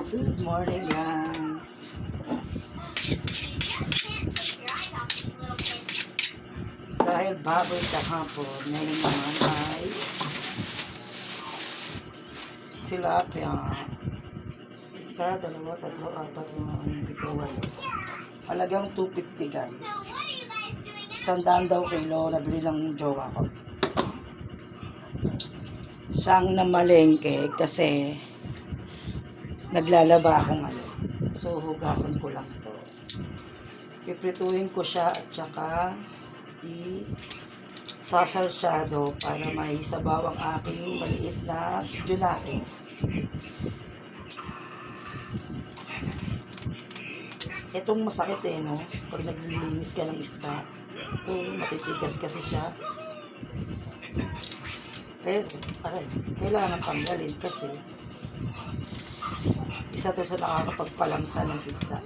Good morning, guys. Dahil baboy kahapon, ngayon naman ay tilapia. Isa, dalawa, tatlo, apat, lima, anim, pito, walo. Halagang 250, guys. 100 daw kilo, nabili ng jowa ko. Siyang namalengke kasi naglalaba akong ano. So, hugasan ko lang to. Piprituhin ko siya at saka sasalsyado para may sabaw ang aking maliit na junakis. Itong masakit no? Pag naglilinis ka ng isda. Ito, matitigas kasi siya. Pero, kailangan tanggalin kasi isa to sa nakakapagpalamsa ng isda.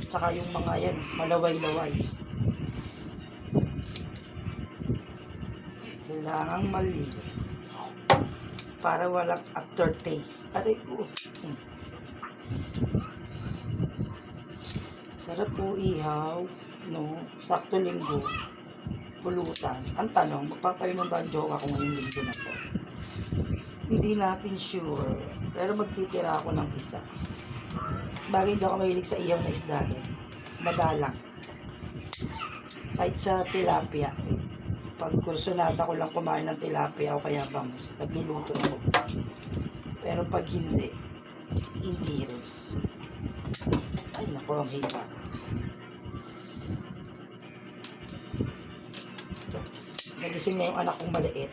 Tsaka yung mga yan, malaway-laway. Kailangan malinis. Para walang aftertaste. Aray ko. Sarap po ihaw. No? Sakto linggo. Pulutan. Ang tanong, magpapainom ba ang jowa ko ngayong linggo na to? Hindi natin sure. Pero magtitira ako ng isa. Bagay hindi ako mahilig sa ihaw na isda. Madalang. Kahit sa tilapia. Pag kursunada ko lang kumain ng tilapia o kaya bangus, nagluluto ako. Pero pag hindi rin. Ay naku, ang hipa. Nagising na yung anak kong maliit.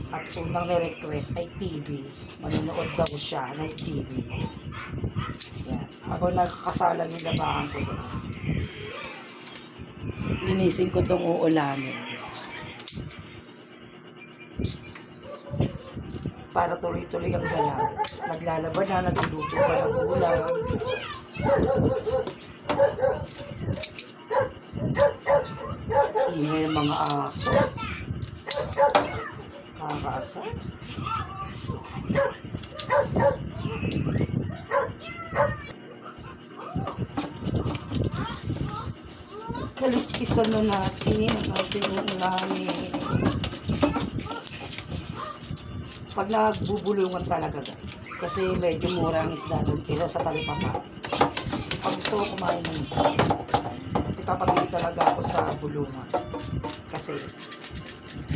At unang ni-request ay TV. Manonood daw siya ng TV. Yan. Ako nakakasalang yung labahan ko doon. Linisin ko itong uulanin. Para tuloy-tuloy ang galaw. Naglalaba na, nagluluto pa ng ulam. Ingay ng mga aso. Nakakaasar. Kaliskisan na natin ang ating ulamin. Pag nagbubulungan talaga guys, kasi medyo mura ang isda doon kaysa sa talipapa. Pag gusto ko kumain ng isda, ipapabili talaga ako sa bulungan. Kasi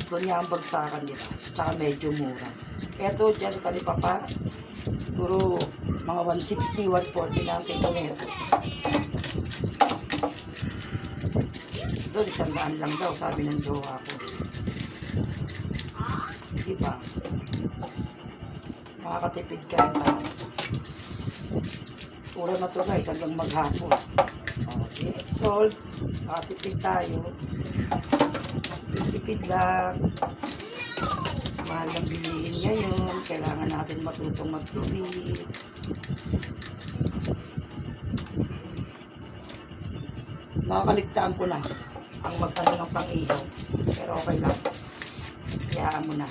doon niya ang bagsakan nila, tsaka medyo mura. Eto dyan sa talipapa, puro mga 160, 140 na ang kilo nito. Doon, 100 lang daw, sabi ng jowa ko. Diba? Makakatipid ka rin tayo. Ura na to guys, hanggang maghapon. Okay, solve. Makatipid tayo. Tipid lang. Mahal ng bilihin ngayon. Kailangan natin matutong magtipid. Nakakaligtaan ko na ang magtanong ng pang-ihaw. Pero okay lang. Hayaan mo na.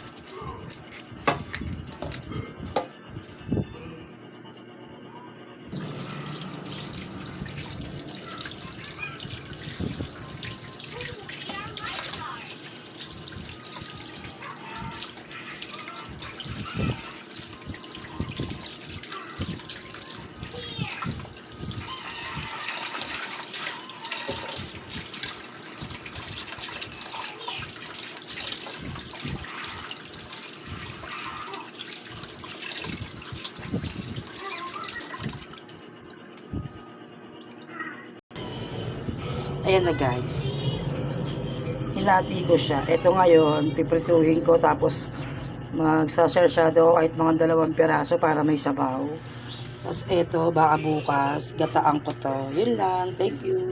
Ayan na guys. Hinati ko siya. Ito ngayon, piprituhin ko tapos magsasarsado kahit mga 2 piraso para may sabaw. Tapos ito, baka bukas, gataan ko to. Yun lang. Thank you.